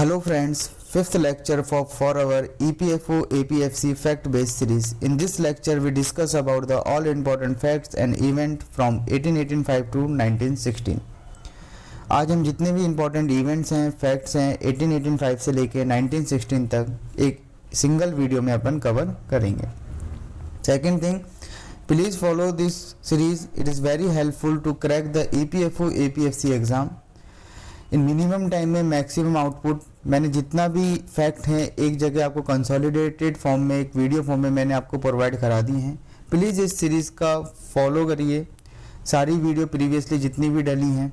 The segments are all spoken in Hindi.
Hello friends, fifth lecture for our EPFO APFC fact-based series. In this lecture, we discuss about the all important facts and event from 1885 to 1916. आज हम जितने भी इम्पोर्टेंट इवेंट्स हैं, फैक्ट्स हैं 1885 से लेके 1916 तक एक सिंगल वीडियो में अपन कवर करेंगे. Second thing, please follow this series. It is very helpful to crack the EPFO APFC exam. In minimum time में मैक्सिमम आउटपुट. मैंने जितना भी फैक्ट हैं एक जगह आपको कंसोलिडेटेड फॉर्म में, एक वीडियो फॉर्म में मैंने आपको प्रोवाइड करा दी हैं. प्लीज़ इस सीरीज़ का फॉलो करिए. सारी वीडियो प्रीवियसली जितनी भी डली हैं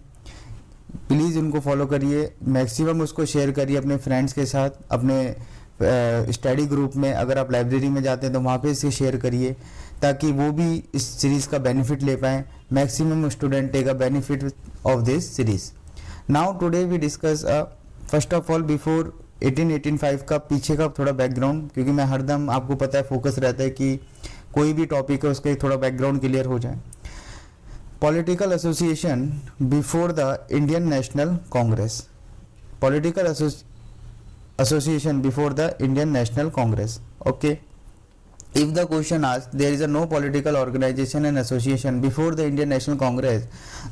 प्लीज़ उनको फॉलो करिए. मैक्सिमम उसको शेयर करिए अपने फ्रेंड्स के साथ, अपने स्टडी ग्रुप में. अगर आप लाइब्रेरी में जाते हैं तो वहाँ पे इसे शेयर करिए ताकि वो भी इस सीरीज़ का बेनिफिट ले पाएँ. Maximum student take a benefit of this series. Now today we discuss first of all before 1885 का पीछे का थोड़ा बैकग्राउंड, क्योंकि मैं हरदम आपको पता है फोकस रहता है कि कोई भी टॉपिक है उसका थोड़ा बैकग्राउंड क्लियर हो जाए. Political association before the Indian national Congress. Political association before the Indian national Congress. Okay, if the question asks there is a no political organization and association before the Indian National Congress,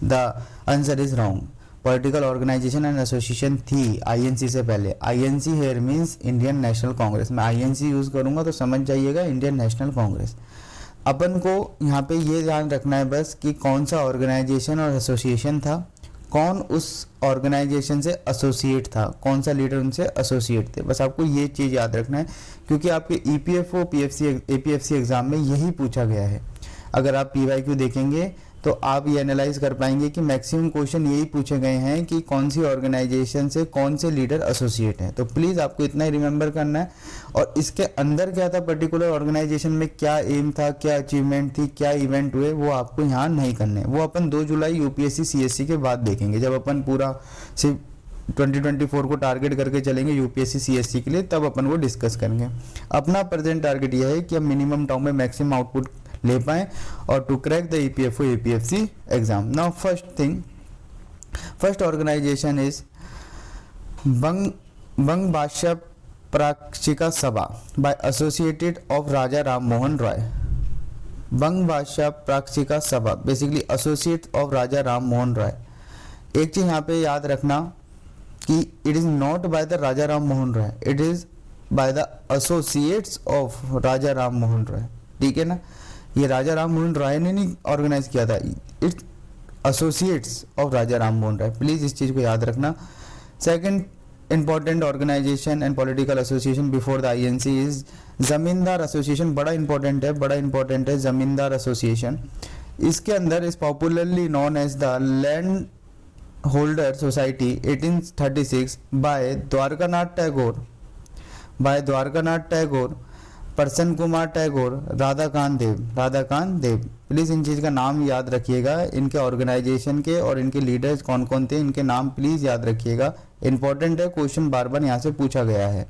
the answer is wrong. Political organisation and association थी INC से पहले. INC here means Indian national Congress. मैं INC यूज़ करूँगा तो समझ जाइएगा इंडियन नेशनल कांग्रेस. अपन को यहाँ पे ये ध्यान रखना है बस कि कौन सा ऑर्गेनाइजेशन और एसोसिएशन था, कौन उस ऑर्गेनाइजेशन से एसोसिएट था, कौन सा लीडर उनसे एसोसिएट थे. बस आपको ये चीज़ याद रखना है क्योंकि आपके EPFO APFC एग्ज़ाम में यही पूछा गया है. अगर आप PYQ देखेंगे तो आप ये एनालाइज कर पाएंगे कि मैक्सिमम क्वेश्चन यही पूछे गए हैं कि कौन सी ऑर्गेनाइजेशन से कौन से लीडर एसोसिएट हैं. तो प्लीज़ आपको इतना ही रिमेंबर करना है. और इसके अंदर क्या था, पर्टिकुलर ऑर्गेनाइजेशन में क्या एम था, क्या अचीवमेंट थी, क्या इवेंट हुए, वो आपको यहाँ नहीं करने. वो अपन 2 जुलाई UPSC CSC के बाद देखेंगे. जब अपन पूरा सिर्फ 2024 को टारगेट करके चलेंगे UPSC CSC के लिए, तब अपन वो डिस्कस करेंगे. अपना प्रेजेंट टारगेट यह है कि हम मिनिमम टाइम में मैक्सिमम आउटपुट ले पाएं और to crack the EPFO APFC exam. Now first organisation is Banga Bhasha Prakashika Sabha by associated of Raja Ram Mohan Roy. Banga Bhasha Prakashika Sabha basically associate of Raja Ram Mohan Roy. एक चीज यहाँ पे याद रखना कि it is not by the Raja Ram Mohan Roy, it is by the associates of Raja Ram Mohan Roy. ठीक है ना, ये राजा राम मोहन राय ने नहीं ऑर्गेनाइज किया था, its associates of Raja Ram Mohan Roy. Please इस चीज को याद रखना. Second important organisation and political association before the INC is Zamindar association. बड़ा इंपॉर्टेंट है जमींदार एसोसिएशन. इसके अंदर is popularly known as the land holder society 1836 by Dwarkanath Tagore, Prasanna Kumar Tagore, Radhakant Deb. Please इन चीज़ का नाम याद रखिएगा. इनके ऑर्गेनाइजेशन के और इनके लीडर्स कौन कौन थे, इनके नाम प्लीज़ याद रखिएगा. इंपॉर्टेंट है, क्वेश्चन बार बार यहाँ से पूछा गया है.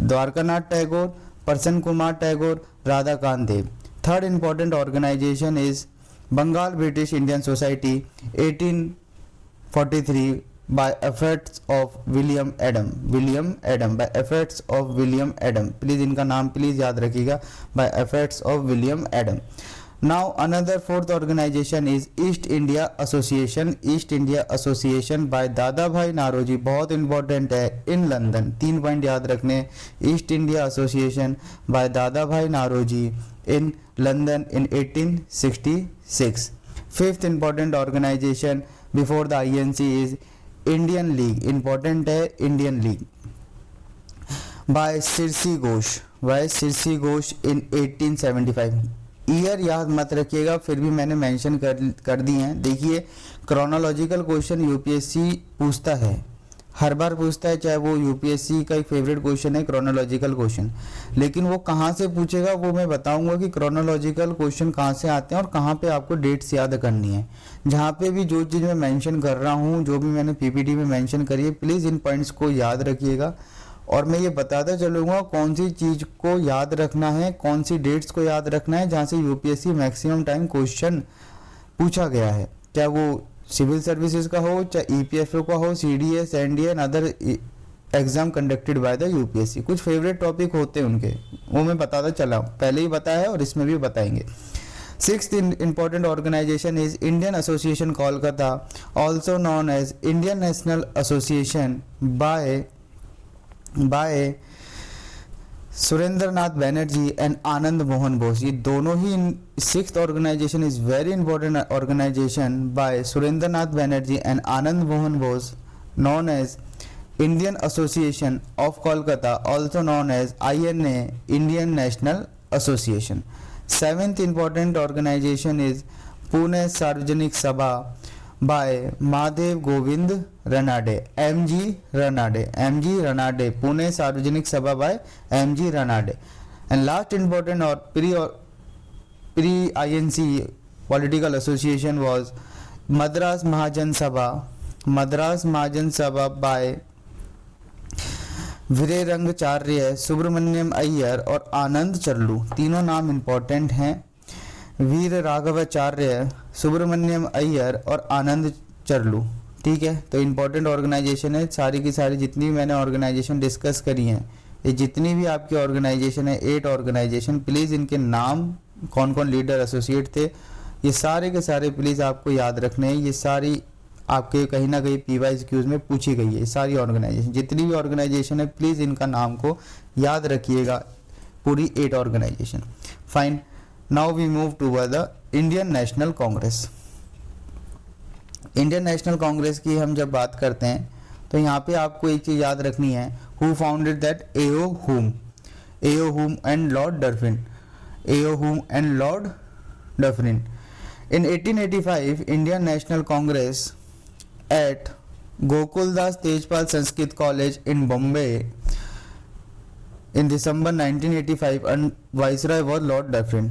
Dwarkanath Tagore, Prasanna Kumar Tagore, Radhakant Dev. Third important organisation is Bengal British Indian society 1843 by efforts of William Adam. By efforts of William Adam. Please इनका नाम प्लीज याद रखिएगा. by efforts of William Adam. Now another fourth organization is East India Association by दादा भाई नारोजी. बहुत इंपॉर्टेंट है, इन लंदन. 3 पॉइंट याद रखने. East India association by Dada Bhai Naoroji in London in 1866. Fifth important organisation before the INC is Indian league. Important है, इंडियन लीग बाय सिरसी घोष इन 1875. ईयर याद मत रखिएगा, फिर भी मैंने मेंशन कर दी हैं. देखिए, क्रोनोलॉजिकल क्वेश्चन UPSC पूछता है, हर बार पूछता है, चाहे वो UPSC का एक फेवरेट क्वेश्चन है क्रोनोलॉजिकल क्वेश्चन. लेकिन वो कहाँ से पूछेगा वो मैं बताऊंगा कि क्रोनोलॉजिकल क्वेश्चन कहाँ से आते हैं और कहाँ पे आपको डेट्स याद करनी है. जहाँ पे भी जो चीज़ मैं मेंशन कर रहा हूँ, जो भी मैंने PPT में मेंशन करी है, प्लीज़ इन पॉइंट्स को याद रखिएगा. और मैं ये बताता चलूँगा कौन सी चीज़ को याद रखना है, कौन सी डेट्स को याद रखना है जहाँ से UPSC मैक्सिमम टाइम क्वेश्चन पूछा गया है, चाहे वो सिविल सर्विसेज का हो, चाहे EPFO का हो, CDS, NDA and other exam conducted by the UPSC. कुछ फेवरेट टॉपिक होते हैं उनके, वो मैं बताता चला, पहले ही बताया है और इसमें भी बताएंगे। Sixth important organisation is Indian association Kolkata, also known as Indian national association by Surendra Nath Banerjee and Anand Mohan Bose. ये दोनों ही sixth organisation is very important organisation by Surendra Nath Banerjee and Anand Mohan Bose, known as Indian Association of Kolkata, also known as INA, Indian National Association. Seventh important organization is Pune Sarvajanik Sabha by Madhav Govind Ranade, MG Ranade, Pune Sarvajanik Sabha by MG Ranade. And last important or pre-INC political association was Madras Mahajan Sabha by वीरेरंगाचार्य, सुब्रमण्यम अय्यर और आनंद चरलू। तीनों नाम इंपॉर्टेंट हैं, वीर राघवाचार्य, सुब्रमण्यम अय्यर और आनंद चरलू। ठीक है, तो इंपॉर्टेंट ऑर्गेनाइजेशन है। सारी की सारी जितनी भी मैंने ऑर्गेनाइजेशन डिस्कस करी हैं, ये जितनी भी आपकी ऑर्गेनाइजेशन है 8 ऑर्गेनाइजेशन, प्लीज़ इनके नाम, कौन कौन लीडर एसोसिएट थे, ये सारे के सारे प्लीज़ आपको याद रखने हैं। ये सारी आपके कहीं ना कहीं PYQs में पूछी गई है। सारी ऑर्गेनाइजेशन, जितनी भी ऑर्गेनाइजेशन है, प्लीज़ इनका नाम को याद रखिएगा, पूरी 8 organisation. Fine, now we move toward the Indian national Congress. Indian national Congress की हम जब बात करते हैं तो यहाँ पे आपको एक चीज़ याद रखनी है, who founded that, AO whom and Lord Dufferin. In 1885, Indian National Congress at Gokuldas Tejpal Sanskrit College in Bombay in December 1985, and Viceroy was Lord Dufferin.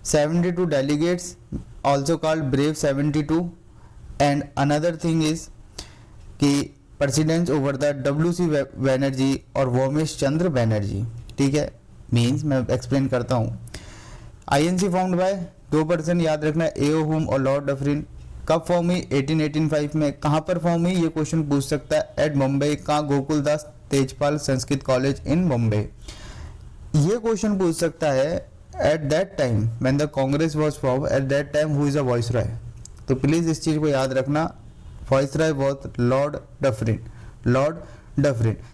72 delegates, also called Brave 72, and another thing is कि presidents over the W.C. Banerjee और वोमेश चंद्र बैनर्जी। ठीक है, मीन्स मैं एक्सप्लेन करता हूँ। INC फाउंड बाय 2 पर्सन याद रखना है, एओ हुम और लॉर्ड डफरिन। कब फॉर्म हुई? 1885 में। कहाँ पर फॉर्म हुई ये क्वेश्चन पूछ सकता है, एट मुंबई। कहाँ? Gokuldas Tejpal Sanskrit college in Mumbai. ये क्वेश्चन पूछ सकता है, eight that time when the Congress was form, eight that time who is a viceroy. तो प्लीज इस चीज को याद रखना, viceroy was Lord Dufferin.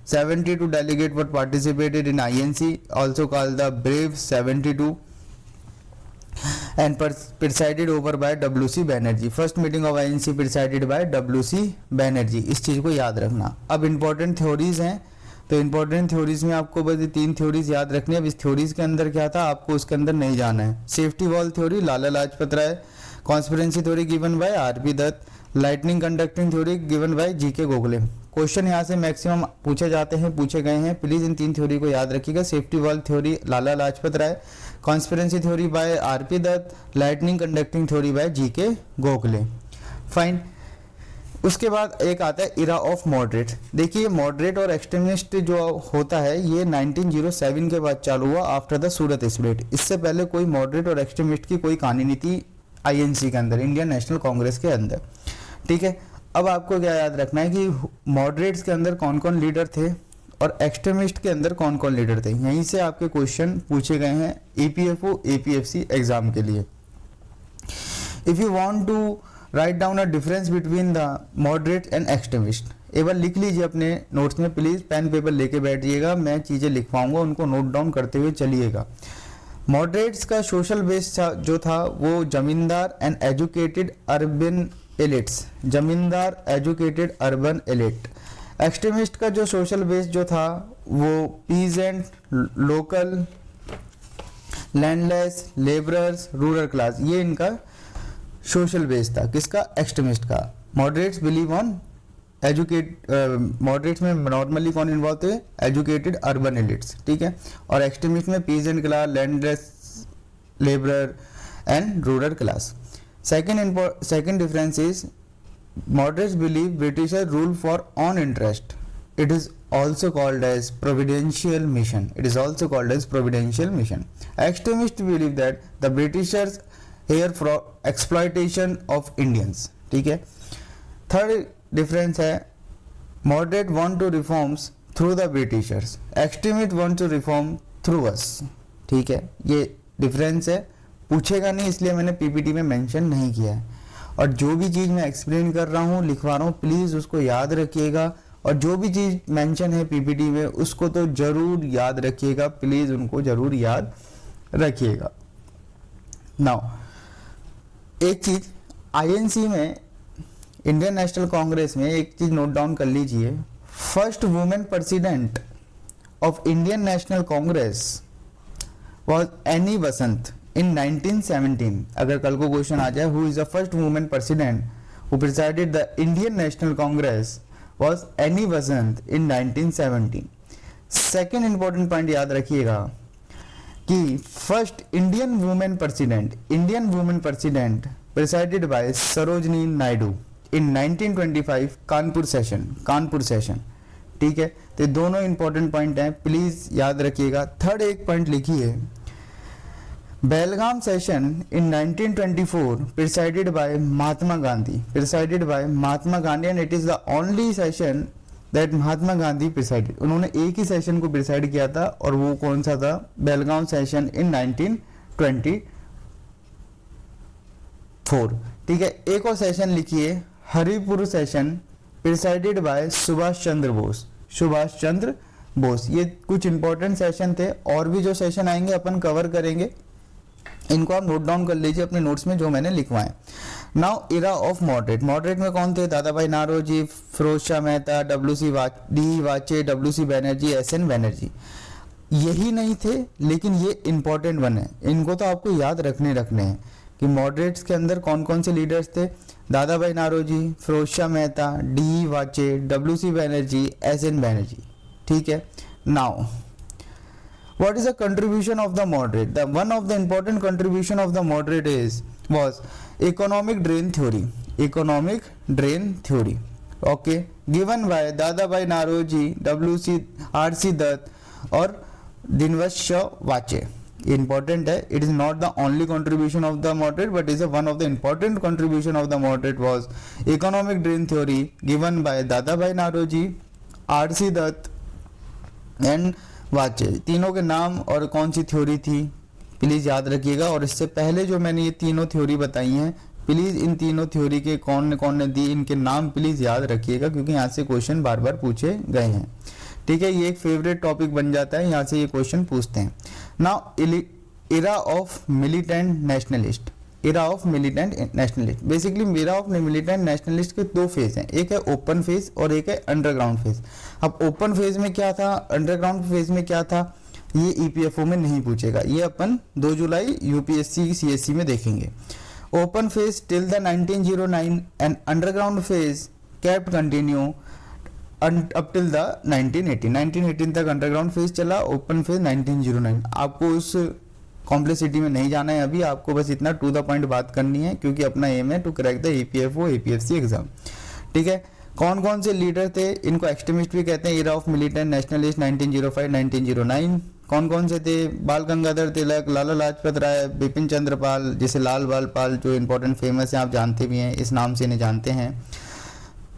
72 delegate were participated in INC, also called the Brave 72, and presided over by W.C. Banerjee. First meeting of INC presided by W.C. Banerjee। इस चीज़ को याद रखना। अब इम्पोर्टेंट थ्योरीज हैं, तो इम्पोर्टेंट थ्योरीज में आपको बस 3 थ्योरीज याद रखनी है। अब इस थ्योरीज के अंदर क्या था आपको उसके अंदर नहीं जाना है। Safety valve theory Lala Lajpat Rai, conspiracy theory given by R P. Dutt, lightning conducting theory given by G K. Gokhale. Question यहाँ से मैक्सिमम पूछे गए हैं, प्लीज इन 3 थ्योरी को याद रखिएगा। Safety valve theory Lala Lajpat Rai, conspiracy theory by R P. Dutt, lightning conducting theory by G K. Gokhale. Fine, उसके बाद एक आता है इरा ऑफ मॉडरेट। देखिए मॉडरेट और एक्सट्रीमिस्ट जो होता है ये 1907 के बाद चालू हुआ, आफ्टर द सूरत स्प्लिट। इससे पहले कोई मॉडरेट और एक्सट्रीमिस्ट की कोई कहानी नहीं थी INC के अंदर, इंडियन नेशनल कांग्रेस के अंदर। ठीक है, अब आपको क्या याद रखना है कि मॉडरेट्स के अंदर कौन कौन लीडर थे और एक्सट्रीमिस्ट के अंदर कौन कौन लीडर थे। यहीं से आपके क्वेश्चन पूछे गए हैं EPFO APFC एग्जाम के लिए। If you want to write down a difference between the moderate and extremist, एक बार लिख लीजिए अपने नोट्स में, प्लीज पेन पेपर लेके बैठिएगा, मैं चीजें लिखवाऊंगा, उनको नोट डाउन करते हुए चलिएगा। मॉडरेट्स का सोशल बेस जो था वो जमींदार एंड एजुकेटेड अर्बन एलिट्स, जमींदार एजुकेटेड अर्बन एलिट। एक्सट्रीमिस्ट का जो सोशल बेस जो था वो peasant, local, landless, labourers, rural class, ये इनका सोशल बेस था। किसका? एक्सट्रीमिस्ट का। मॉडरेट्स बिलीव ऑन मॉडरेट्स में नॉर्मली कौन इन्वॉल्व थे? Educated urban elites. ठीक है, और एक्सट्रीमिस्ट में peasant class, landless, labourer and rural class. Second difference is moderates believe Britishers rule for own interest. It is also called as providential mission. Extremists believe that the Britishers here for exploitation of Indians. ठीक है। Third difference है moderate want to reforms through the Britishers, extremist want to reform through us. ठीक है, ये डिफरेंस है, पूछेगा नहीं इसलिए मैंने पीपीटी में मेंशन नहीं किया है। और जो भी चीज़ मैं एक्सप्लेन कर रहा हूँ, लिखवा रहा हूँ, प्लीज़ उसको याद रखिएगा, और जो भी चीज़ मेंशन है पीपीटी में उसको तो जरूर याद रखिएगा, प्लीज़ उनको जरूर याद रखिएगा। नाउ एक चीज़ आईएनसी में, इंडियन नेशनल कांग्रेस में एक चीज़ नोट डाउन कर लीजिए, first women president of Indian national Congress was Annie Besant in 1917। अगर कल को क्वेश्चन आ जाए who is the first women president who presided the Indian national Congress was Annie Besant in 1917। Second important point याद रखिएगा कि first Indian women president presided by Sarojini Naidu in 1925 Kanpur session. ठीक है, तो दोनों इंपॉर्टेंट पॉइंट हैं, प्लीज याद रखिएगा। थर्ड एक पॉइंट लिखिए, Belgaum session in 1924 presided by Mahatma Gandhi and it is the only session that Mahatma Gandhi presided. उन्होंने एक ही सेशन को प्रिसाइड किया था और वो कौन सा था, बेलगाम सेशन इन 1924। ठीक है, एक और सेशन लिखिए, Haripur session presided by Subhash Chandra Bose. ये कुछ इंपॉर्टेंट सेशन थे, और भी जो सेशन आएंगे अपन कवर करेंगे, इनको आप नोट डाउन कर लीजिए अपने नोट्स में जो मैंने लिखवाए। नाउ इरा ऑफ मॉडरेट में कौन थे, Dada Bhai Naoroji, Firoz Shah Mehta, D Wacha, WC Banerjee, SN Banerjee. यही नहीं थे, लेकिन ये इंपॉर्टेंट वन है, इनको तो आपको याद रखने हैं कि मॉडरेट्स के अंदर कौन कौन से लीडर्स थे, Dada Bhai Naoroji, Firoz Shah Mehta, D Wacha, WC Banerjee, SN Banerjee. ठीक है, now what is the contribution of the moderate? The one of the important contribution of the moderate was economic drain theory, okay, given by Dadabhai Naoroji, R.C. Dutt और Dinvas Vache. Important है, it is not the only contribution of the moderate, but is one of the important contribution of the moderate was economic drain theory given by Dadabhai Naoroji, R.C. Dutt and वाचे। तीनों के नाम और कौन सी थ्योरी थी प्लीज याद रखिएगा। और इससे पहले जो मैंने ये तीनों थ्योरी बताई हैं, प्लीज इन तीनों थ्योरी के कौन ने दी, इनके नाम प्लीज याद रखिएगा, क्योंकि यहाँ से क्वेश्चन बार बार पूछे गए हैं। ठीक है, ये एक फेवरेट टॉपिक बन जाता है, यहाँ से ये क्वेश्चन पूछते हैं। Now era of militant nationalist, basically era of militant nationalist के दो फेज हैं, एक है ओपन फेज और एक है अंडरग्राउंड फेज। अब ओपन फेज में क्या था, अंडरग्राउंड फेज में क्या था, ये ईपीएफओ में नहीं पूछेगा, ये अपन 2 जुलाई यूपीएससी सीएससी में देखेंगे। Open phase till the 1909 and underground phase kept continue up till the 1918 तक अंडरग्राउंड फेज चला, ओपन फेज 1909। आपको उस कॉम्प्लेक्सिटी में नहीं जाना है अभी, आपको बस इतना टू द पॉइंट बात करनी है, क्योंकि अपना एम है to crack the EPFO APFC exam. ठीक है, कौन कौन से लीडर थे, इनको एक्सट्रीमिस्ट भी कहते हैं, इरा ऑफ मिलिटेंट नेशनलिस्ट 1905-1909। कौन कौन से थे, बाल गंगाधर तिलक, लाला लाजपत राय, बिपिन चंद्र पाल, जिसे लाल बाल पाल जो इंपॉर्टेंट फेमस है, आप जानते भी हैं, इस नाम से इन्हें जानते हैं,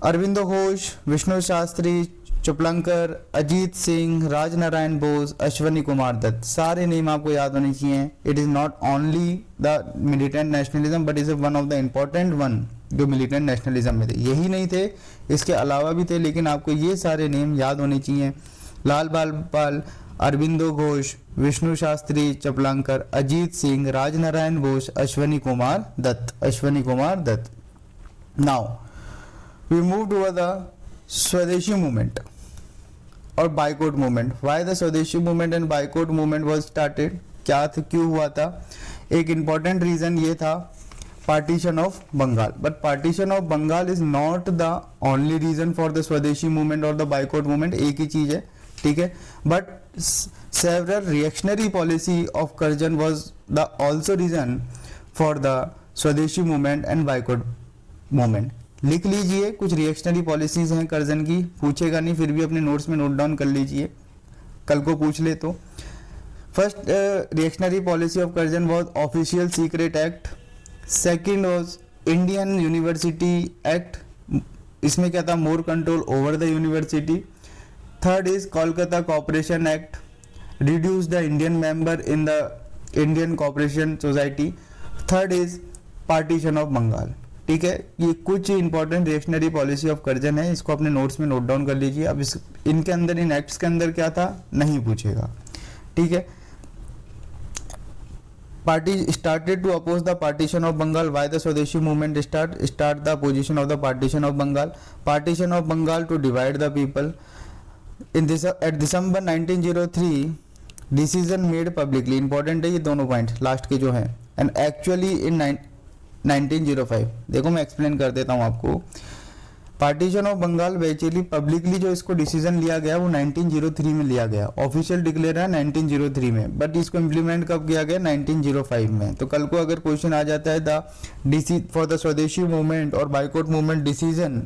अरविंदो घोष, विष्णु शास्त्री, चुपलंकर, अजीत सिंह, राजनारायण बोस, अश्वनी कुमार दत्त। सारे नेम आपको याद होने चाहिए। It is not only the militant nationalism but is one of the important one जो मिलिटेंट नेशनलिज्म में थे। यही नहीं थे, इसके अलावा भी थे, लेकिन आपको ये सारे नेम याद होने चाहिए। Lal Bal Pal, Aurobindo Ghosh, Vishnu Shastri, Chiplunkar, Ajit Singh, Rajnarayan Bose, Ashwini Kumar Dutt. Now we move toward the स्वदेशी मूवमेंट और बाइकआउट मूवमेंट। व्हाई द स्वदेशी movement and boycott movement was started, क्या था, क्यों हुआ था? एक इंपॉर्टेंट रीजन ये था, partition of Bengal. But partition of Bengal is not the only reason for the स्वदेशी मूवमेंट और द बाइकआउट मूवमेंट, एक ही चीज है, ठीक है। But several reactionary policy of Curzon was the also reason for the स्वदेशी मूवमेंट एंड बाइकआउट मूवमेंट। लिख लीजिए, कुछ रिएक्शनरी पॉलिसीज हैं कर्जन की, पूछेगा नहीं, फिर भी अपने नोट्स में नोट डाउन कर लीजिए, कल को पूछ ले तो। First reactionary policy of Curzon was official secret act. Second was Indian university act, इसमें क्या था, more control over the university. Third is Kolkata Cooperation Act, reduce the Indian member in the Indian Cooperation Society. Third is Partition of Bengal. ठीक है, ये कुछ important reactionary policy of Curzon है, इसको अपने नोट्स में नोट डाउन कर लीजिए. अब इनके अंदर, इन एक्ट्स के अंदर क्या था नहीं पूछेगा. ठीक है. Party started to oppose the partition of Bengal. Why the Swadeshi movement start the opposition of the partition of Bengal? Partition of Bengal to divide the people. In this at December 1903 decision made publicly. Important है ये दोनों पॉइंट लास्ट के जो हैं. And actually in 1905, देखो मैं एक्सप्लेन कर देता हूँ आपको. Partition of Bengal basically publicly जो इसको डिसीजन लिया गया वो 1903 में लिया गया. ऑफिशियल डिक्लेयर है 1903 में, बट इसको इम्प्लीमेंट कब किया गया 1905 में. तो कल को अगर क्वेश्चन आ जाता है द फॉर द स्वदेशी मूवमेंट और boycott movement decision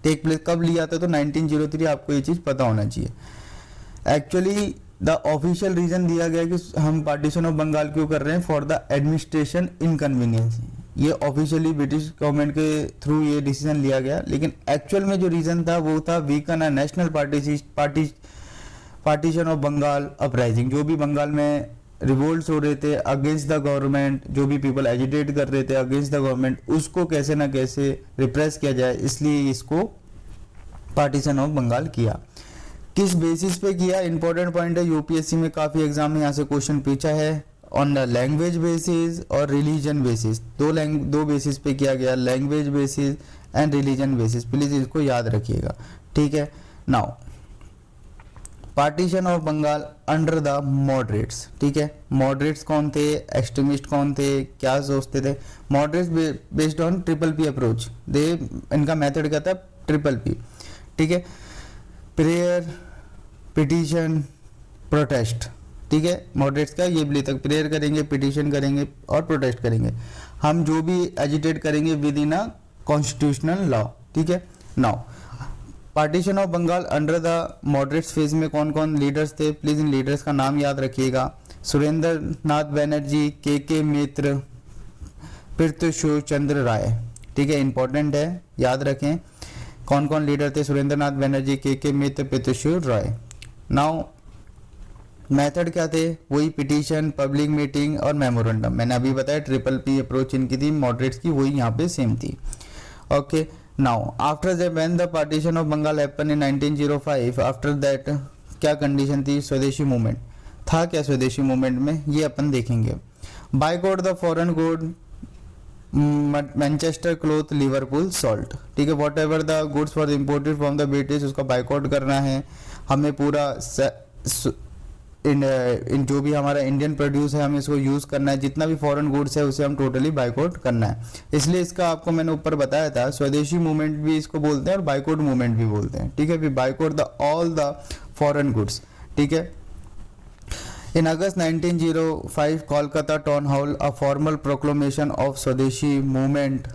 take place कब लिया था, तो 1903. आपको ये चीज पता होना चाहिए. एक्चुअली द ऑफिशियल रीजन दिया गया कि हम पार्टीशन ऑफ बंगाल क्यों कर रहे हैं, फॉर द एडमिनिस्ट्रेशन इनकन्वीनियंस. ये ऑफिशियली ब्रिटिश गवर्नमेंट के थ्रू ये डिसीजन लिया गया, लेकिन एक्चुअल में जो रीजन था वो था weaken a national partition of Bengal uprising. जो भी बंगाल में रिवोल्ट्स हो रहे थे अगेंस्ट द गवर्नमेंट, जो भी पीपल एजिटेट कर रहे थे अगेंस्ट द गवर्नमेंट, उसको कैसे ना कैसे रिप्रेस किया जाए, इसलिए इसको पार्टीशन ऑफ बंगाल किया. किस बेसिस पे किया, इंपॉर्टेंट पॉइंट है, यूपीएससी में काफी एग्जाम में यहाँ से क्वेश्चन पूछा है. ऑन द लैंग्वेज बेसिस और रिलीजन बेसिस, दो बेसिस पे किया गया, language basis and religion basis. Please इसको याद रखिएगा. ठीक है. Now partition of Bengal under the moderates. ठीक है. मॉडरेट्स कौन थे, एक्सट्रीमिस्ट कौन थे, क्या सोचते थे. Moderates based on triple P approach. इनका मेथड क्या था, ट्रिपल पी. ठीक है. Prayer, petition, protest. ठीक है. मॉडरेट्स का ये भी तक प्रेयर करेंगे, पिटीशन करेंगे और प्रोटेस्ट करेंगे. हम जो भी एजिटेट करेंगे within a constitutional law. ठीक है. Now partition of Bengal under the moderates phase में कौन कौन लीडर्स थे, प्लीज इन लीडर्स का नाम याद रखिएगा. सुरेंद्र नाथ बैनर्जी, के मित्र, पृथ्वी चंद्र राय. ठीक है. इंपॉर्टेंट है, याद रखें कौन कौन लीडर थे. सुरेंद्र नाथ बैनर्जी, के मित्र, पृथ्वी राय. नाउ मेथड क्या थे, वही पिटीशन, पब्लिक मीटिंग और मेमोरेंडम. मैंने अभी बताया ट्रिपल पी अप्रोच इनकी थी, मॉडरेट्स की वही यहाँ पे सेम थी. Okay. Now after that when the partition of Bengal happen in 1905, after that क्या कंडीशन थी, स्वदेशी मूवमेंट था. क्या स्वदेशी मूवमेंट में, ये अपन देखेंगे. Boycott the foreign good, Manchester cloth, Liverpool salt. ठीक है. What ever the goods for imported from the British, उसका बाइकआउट करना है हमें. पूरा इन जो भी हमारा इंडियन प्रोड्यूस है हमें इसको यूज करना है. जितना भी फॉरेन गुड्स है उसे हम टोटली बाइकआउट करना है. इसलिए इसका आपको मैंने ऊपर बताया था, स्वदेशी मूवमेंट भी इसको बोलते हैं और बाइकआउट मूवमेंट भी बोलते हैं. ठीक है. फिर boycott the all the foreign goods. ठीक है. In August 1905, Kolkata Town Hall, a formal proclamation of Swadeshi movement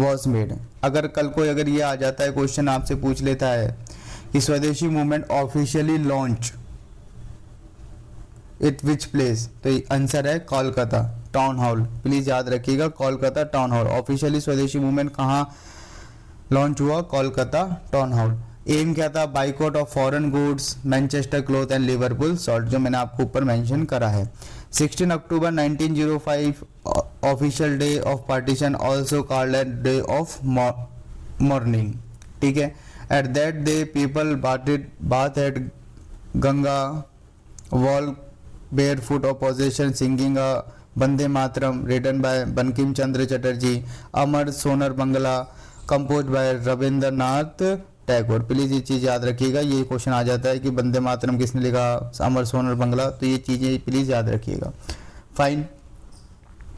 was made. अगर कल को अगर ये आ जाता है क्वेश्चन आपसे पूछ लेता है कि स्वदेशी movement officially launch it which place, तो आंसर है कोलकाता टाउन हॉल. प्लीज याद रखिएगा कोलकाता टाउन हॉल. ऑफिशियली स्वदेशी मूवमेंट कहाँ लॉन्च हुआ, कोलकाता टाउन हॉल. एम क्या था, boycott of foreign goods, Manchester cloth and Liverpool salt, जो मैंने आपको ऊपर मेंशन करा है. 16 अक्टूबर 1905 official day of partition, also called eight day of morning. ठीक है. At that day people bath eight Ganga wall barefoot opposition singing a Bande Mataram written by Bankim Chandra Chatterjee, Amar Sonar Bangla composed by Rabindranath Tagore. Please ये चीज याद रखिएगा. ये क्वेश्चन आ जाता है कि बंदे मातरम किसने लिखा, अमर सोनर बंगला. तो ये चीजें प्लीज याद रखिएगा. फाइन.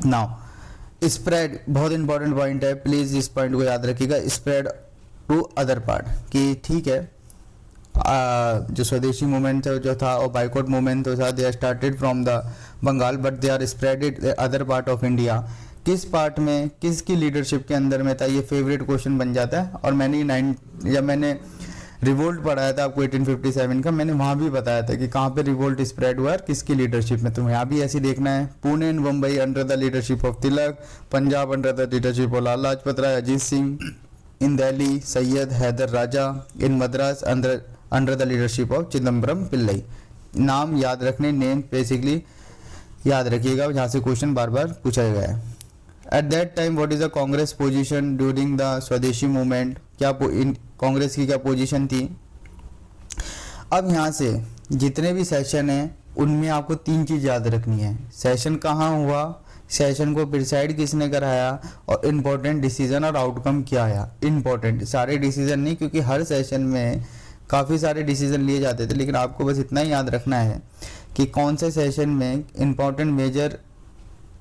नाउ स्प्रेड, बहुत इंपॉर्टेंट पॉइंट है, प्लीज इस पॉइंट को याद रखिएगा. स्प्रेड टू अदर पार्ट, कि ठीक है जो स्वदेशी मूवमेंट जो था और बाइकआउट मूवमेंट तो था, they are started from the Bengal but they are spreaded other part of India. किस पार्ट में, किसकी लीडरशिप के अंदर में था, ये फेवरेट क्वेश्चन बन जाता है. और जब मैंने रिवोल्ट पढ़ाया था आपको 1857 का, मैंने वहां भी बताया था कि कहाँ पे रिवोल्ट स्प्रेड हुआ और किसकी लीडरशिप में. तो यहाँ भी ऐसे देखना है. Pune and Mumbai under the leadership of Tilak, Punjab under the leadership of Lala Lajpat Rai, Ajit Singh. In Delhi Syed Haider Raza. In Madras under the leadership of Chidambaram Pillai. नाम याद रखने, नेम बेसिकली याद रखिएगा, जहाँ से क्वेश्चन बार बार पूछा गया है। Eight that time what is the Congress position during the स्वदेशी मूवमेंट, क्या कांग्रेस की क्या पोजीशन थी। अब यहाँ से जितने भी सेशन हैं उनमें आपको 3 चीज़ याद रखनी है। सेशन कहाँ हुआ, सेशन को प्रिसाइड किसने कराया, और इम्पोर्टेंट डिसीजन और आउटकम क्या आया। इम्पोर्टेंट सारे डिसीजन नहीं, क्योंकि हर सेशन में काफ़ी सारे डिसीजन लिए जाते थे, लेकिन आपको बस इतना ही याद रखना है कि कौन से सेशन में इम्पोर्टेंट मेजर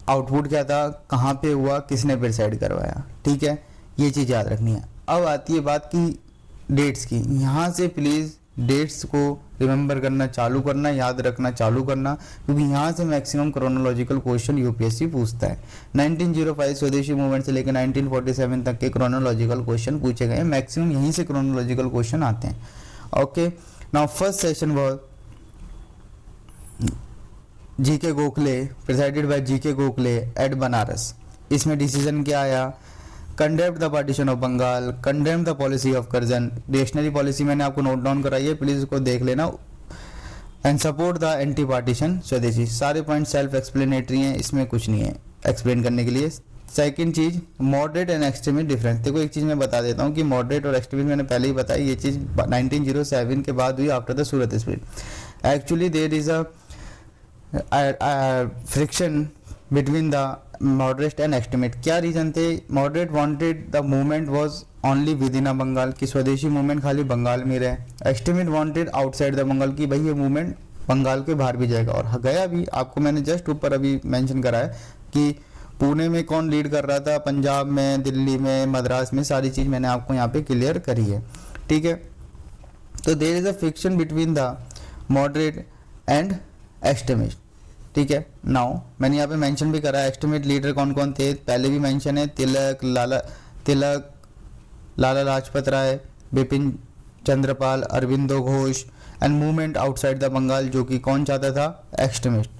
आउटपुट क्या था, कहाँ पे हुआ, किसने प्रिसाइड करवाया। ठीक है, ये चीज़ याद रखनी है। अब आती है बात की डेट्स की। यहाँ से प्लीज़ डेट्स को रिमेंबर करना चालू करना, याद रखना चालू करना, क्योंकि यहाँ से मैक्सिमम क्रोनोलॉजिकल क्वेश्चन यूपीएससी पूछता है। 1905 स्वदेशी मूवमेंट से लेकर 1947 तक के क्रोनोलॉजिकल क्वेश्चन पूछे गए हैं, मैक्सिमम यहीं से क्रोनोलॉजिकल क्वेश्चन आते हैं। Okay, now first session was G K Gokhale, presided by G K Gokhale at Banaras. इसमें डिसीजन क्या आया, condemned the partition of Bengal, condemned the policy of Curzon. Dictionary policy मैंने आपको नोट डाउन कराई है, प्लीज उसको देख लेना। And support the anti partition स्वदेशी। सारे पॉइंट सेल्फ एक्सप्लेनेटरी हैं, इसमें कुछ नहीं है एक्सप्लेन करने के लिए। सेकंड चीज, मॉडरेट एंड एक्सट्रीमिस्ट डिफरेंस। देखो एक चीज मैं बता देता हूँ कि मॉडरेट और एक्सट्रीमिस्ट मैंने पहले ही बताई, ये चीज 1907 के बाद हुई after the Surat split. Actually there is a friction between the moderate and extremist. क्या रीजन थे, moderate wanted the movement was only within a Bengal, की स्वदेशी मूवमेंट खाली बंगाल में रहे। Extremist wanted outside the Bengal, की भाई ये मूवमेंट बंगाल के बाहर भी जाएगा, और गया भी। आपको मैंने जस्ट ऊपर अभी मेंशन करा है कि पुणे में कौन लीड कर रहा था, पंजाब में, दिल्ली में, मद्रास में, सारी चीज़ मैंने आपको यहाँ पे क्लियर करी है। ठीक है, तो there is a friction between the moderate and extremist. ठीक है, नाउ मैंने यहाँ पे मेंशन भी करा है एक्सट्रीमिस्ट लीडर कौन कौन थे, पहले भी मेंशन है, Tilak, Lala Lajpat Rai, Bipin Chandrapal, Aurobindo Ghosh. And movement outside the Bengal, जो कि कौन चाहता था, एक्सट्रीमिस्ट।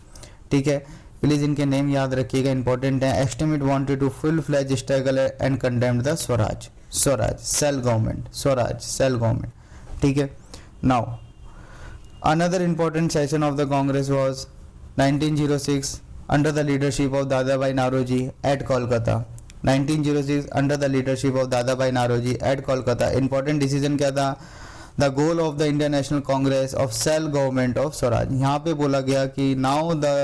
ठीक है, प्लीज इनके नेम याद रखिएगा, इंपॉर्टेंट है। Extremist wanted to full fledge struggle and condemned the swaraj self government, swaraj self government. ठीक है, now another important session of the Congress was 1906 under the leadership of Dadabhai Naoroji at Kolkata। 1906 under the leadership of Dadabhai Naoroji at Kolkata। important decision क्या था, the goal of the Indian National Congress of cell government of Swaraj। यहाँ पे बोला गया कि now the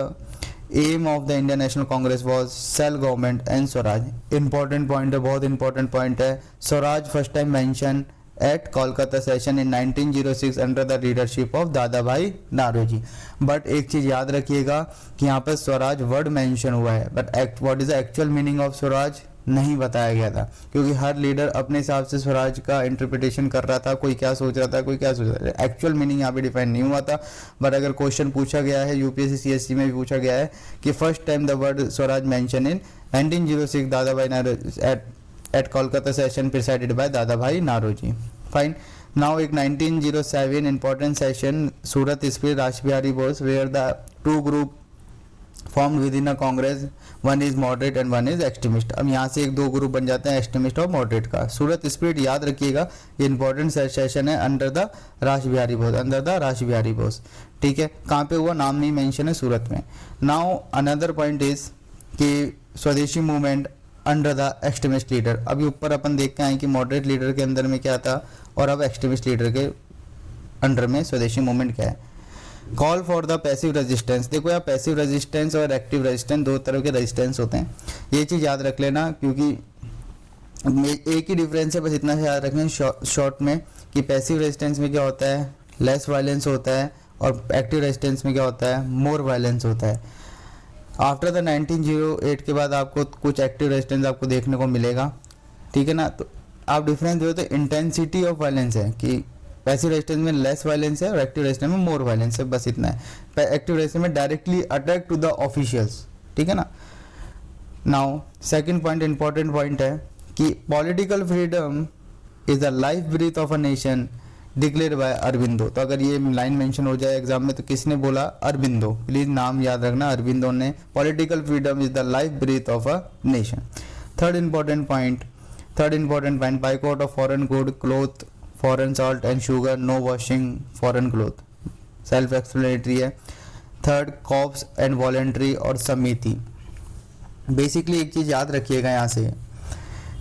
aim of the Indian National Congress was cell government and Swaraj। important point है, बहुत important point है। Swaraj first time mention at Kolkata session in 1906 under the leadership of Dadabhai Naoroji. But एक चीज याद रखिएगा कि यहाँ पर स्वराज वर्ड मेंशन हुआ है, but what is the actual meaning of Swaraj नहीं बताया गया था, क्योंकि हर लीडर अपने हिसाब से स्वराज का इंटरप्रिटेशन कर रहा था, कोई क्या सोच रहा था, कोई क्या सोच रहा था। एक्चुअल मीनिंग यहाँ पे डिफाइन नहीं हुआ था। बट अगर क्वेश्चन पूछा गया है, यूपीएससी सीएससी में भी पूछा गया है कि first time the word swaraj mention in 1906 Dadabhai Naoroji at Kolkata session presided by Dadabhai Naoroji. Fine, now एक 1907 important session Surat split Rashbehari Bose, where the two group formed within a congress, one is moderate and one is extremist। अब यहाँ से एक दो ग्रुप बन जाते हैं, एक्सट्रीमिस्ट और मॉडरेट का। सूरत स्प्लिट याद रखिएगा, ये इंपॉर्टेंट सेशन है under the Rashbehari Bose, under the Rashbehari Bose. ठीक है, कहाँ पे हुआ नाम नहीं मेंशन है, सूरत में। नाउ अनदर पॉइंट इज कि स्वदेशी movement under the extremist leader. अभी ऊपर अपन देख के आए कि मॉडरेट लीडर के अंदर में क्या था, और अब एक्सट्रीमिस्ट लीडर के अंडर में स्वदेशी मूवमेंट क्या है। Call for the passive resistance. देखो यार, पैसिव रेजिस्टेंस और एक्टिव रेजिस्टेंस दो तरह के रेजिस्टेंस होते हैं, ये चीज़ याद रख लेना, क्योंकि एक ही डिफरेंस है, बस इतना याद रखना शॉर्ट में कि पैसिव रेजिस्टेंस में क्या होता है, लेस वायलेंस होता है, और एक्टिव रेजिस्टेंस में क्या होता है, मोर वायलेंस होता है। आफ्टर द 1908 के बाद आपको कुछ एक्टिव रेजिस्टेंस आपको देखने को मिलेगा। ठीक है ना, तो आप डिफरेंस जो है तो इंटेंसिटी ऑफ वायलेंस है कि पैसिव रेजिस्टेंस में लेस वायलेंस है और एक्टिव रेजिस्टेंस में मोर वायलेंस है, बस इतना है। एक्टिव रेजिस्टेंस में directly attack to the officials. ठीक है ना। Now second point important point है कि political freedom is the life breath of a nation declare by Aurobindo. तो अगर ये लाइन मेंशन हो जाए एग्जाम में तो किसने बोला, अरबिंदो। प्लीज नाम याद रखना, अरबिंदो ने political freedom is the life breath of a nation. Third important point boycott of foreign good, cloth, foreign salt and sugar, no washing foreign cloth, self explanatory है। थर्ड, कॉप्स एंड वॉलेंट्री और समिति। बेसिकली एक चीज याद रखिएगा यहाँ से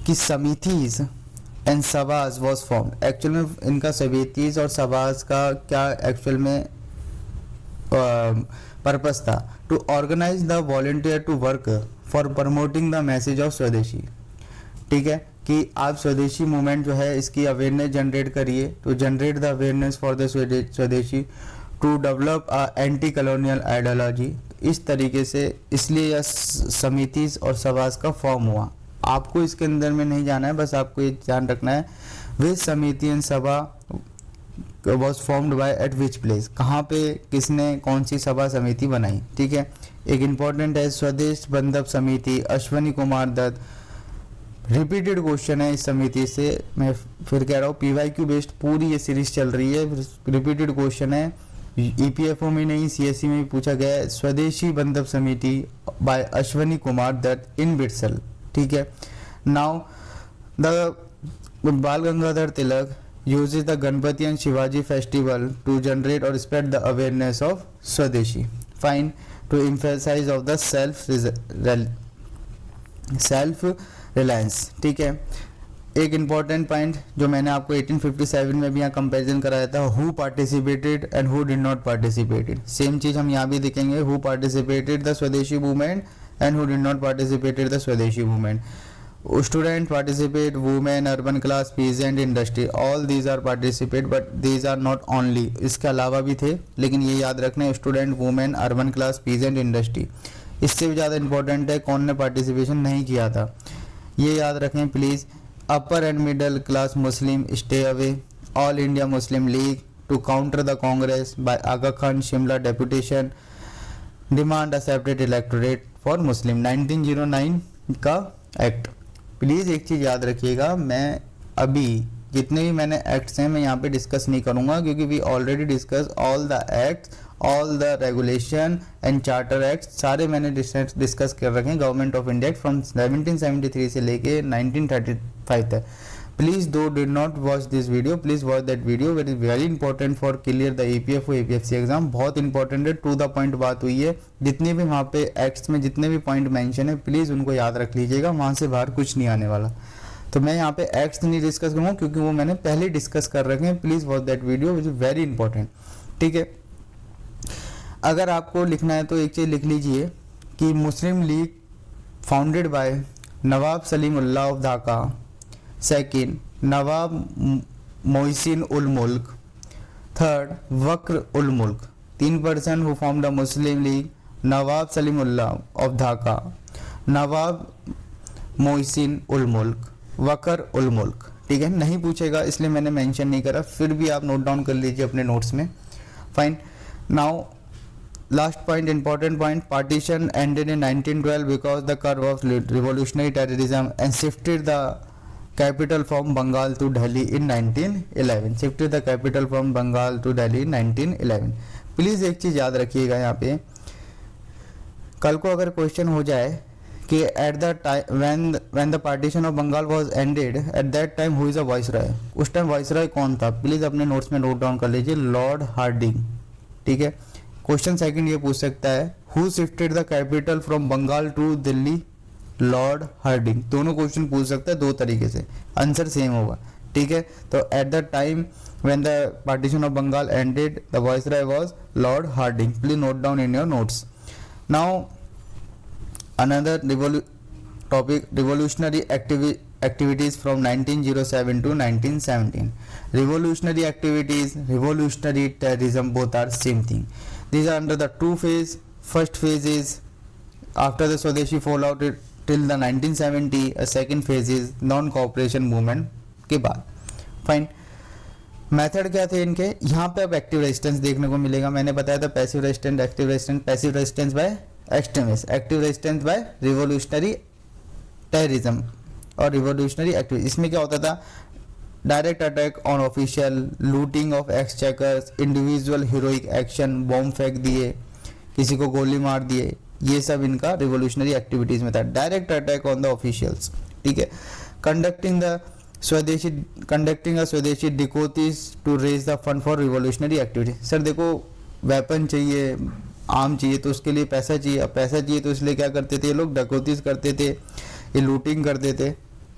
कि समितिज एंड सभाज वॉज फॉर्म, एक्चुअल में इनका समितिज और सभाज का क्या एक्चुअल में पर्पस था, to organise the volunteer to work for promoting the message of swadeshi. ठीक है, कि आप स्वदेशी मूवमेंट जो है इसकी अवेयरनेस जनरेट करिए, to generate the awareness for the Swadeshi, to develop a anti colonial ideology. इस तरीके से इसलिए यह समिति और सभाज का फॉर्म हुआ। आपको इसके अंदर में नहीं जाना है, बस आपको ये ध्यान रखना है विच समिति एंड सभा was formed by eight which place, कहाँ पे किसने कौन सी सभा समिति बनाई। ठीक है, एक इम्पॉर्टेंट है स्वदेश बंधप समिति, अश्वनी कुमार दत्त। रिपीटेड क्वेश्चन है इस समिति से, मैं फिर कह रहा हूँ PYQ बेस्ड पूरी ये सीरीज चल रही है, रिपीटेड क्वेश्चन है, EPFO में नहीं CSE में भी पूछा गया है। स्वदेशी बंधप समिति बाय अश्वनी कुमार दत्त इन बिटसल। ठीक है, नाउ द बाल Gangadhar Tilak uses the Ganpati and Shivaji festival to generate or spread the awareness of Swadeshi. Fine, to emphasize of the self reliance. ठीक है, एक इम्पॉर्टेंट पॉइंट जो मैंने आपको 1857 में भी यहाँ कंपेरिजन कराया था, who participated and who did not participated. Same चीज हम यहाँ भी देखेंगे, हु पार्टिसिपेटेड द स्वदेशी movement and who did not participated the स्वदेशी movement. Student participate, women, urban class, peasant, industry, all these are participate, but these are not only, इसके अलावा भी थे, लेकिन ये याद रखना है student, women, urban class, peasant, industry. इससे भी ज़्यादा इंपॉर्टेंट है कौन ने पार्टिसिपेशन नहीं किया था, ये याद रखें please. Upper and middle class Muslim stay away, all India Muslim league to counter the Congress by Aga Khan Shimla deputation, demand a separate electorate for Muslim, 1909 का एक्ट। प्लीज़ एक चीज़ याद रखिएगा, मैं अभी जितने भी मैंने एक्ट्स हैं मैं यहाँ पे डिस्कस नहीं करूँगा, क्योंकि we already discuss all the acts, all the regulation and charter act, सारे मैंने डिस्कस कर रखे हैं गवर्नमेंट ऑफ इंडिया फ्रॉम 1773 से लेके 1935 तक। Please do did not watch this video, please watch that video, wait is very important for clear the EPFO APFC exam. बहुत इंपॉर्टेंट है, टू द पॉइंट बात हुई है, जितने भी वहाँ पे एक्ट्स में जितने भी पॉइंट मेंशन है प्लीज़ उनको याद रख लीजिएगा, वहाँ से बाहर कुछ नहीं आने वाला। तो मैं यहाँ पे एक्ट्स नहीं डिस्कस करूँगा क्योंकि वो मैंने पहले डिस्कस कर रखे हैं। Please watch that video which is very important. ठीक है, अगर आपको लिखना है तो एक चीज़ लिख लीजिए कि Muslim league founded by Nawab Salim ullah of Dhaka, second Nawab Mohsin ul Mulk, third Viqar ul Mulk. 3 person who form the Muslim league, Nawab Salim ullah of Dhaka, Nawab Mohsin ul Mulk, Viqar ul मुल्क। ठीक है, नहीं पूछेगा इसलिए मैंने मेंशन नहीं करा, फिर भी आप नोट डाउन कर लीजिए अपने नोट्स में। Fine, now last point, important point, partition ended in 1912 because the curve of revolutionary terrorism and shifted the capital from Bengal to Delhi in 1911, shifted the capital from Bengal to Delhi in 1911। Please एक चीज़ याद रखिएगा यहाँ पे, कल को अगर क्वेश्चन हो जाए कि at the time when the partition of Bengal was ended at that time who is a viceroy, उस टाइम वाइसरॉय कौन था, प्लीज़ अपने नोट्स में नोट डाउन कर लीजिए, लॉर्ड हार्डिंग। ठीक है, क्वेश्चन सेकंड ये पूछ सकता है who shifted the capital from Bengal to Delhi, lord Hardinge. दोनों क्वेश्चन पूछ सकते हैं दो तरीके से, आंसर सेम होगा। ठीक है, तो at the time when the partition of Bengal ended the viceroy was lord Hardinge. Please note down in your notes. Now another topic, revolutionary activities from 1907 to 1917. Revolutionary activities, revolutionary terrorism, both are same thing. These are under the two phase. First phase is after the Swadeshi fallout till the 1970. A second phase is non-cooperation movement के बाद। फाइन, मेथड क्या थे इनके, यहाँ पे अब एक्टिव रेजिस्टेंस देखने को मिलेगा। मैंने बताया था passive resistance, active resistance, passive resistance by extremist, active resistance by revolutionary terrorism और रिवोल्यूशनरी एक्टिविटी। इसमें क्या होता था, direct attack on official, looting of exchequers, individual heroic action, bomb फेंक दिए, किसी को गोली मार दिए, ये सब इनका रिवोल्यूशनरी एक्टिविटीज में था। Direct attack on the officials, ठीक है। Conducting the Swadeshi conducting a Swadeshi dacoities to raise the fund for revolutionary activity. Sir देखो वेपन चाहिए, आर्म चाहिए, तो उसके लिए पैसा चाहिए। अब पैसा चाहिए तो इसलिए क्या करते थे ये लोग, डकौतीज करते थे, ये लूटिंग करते थे,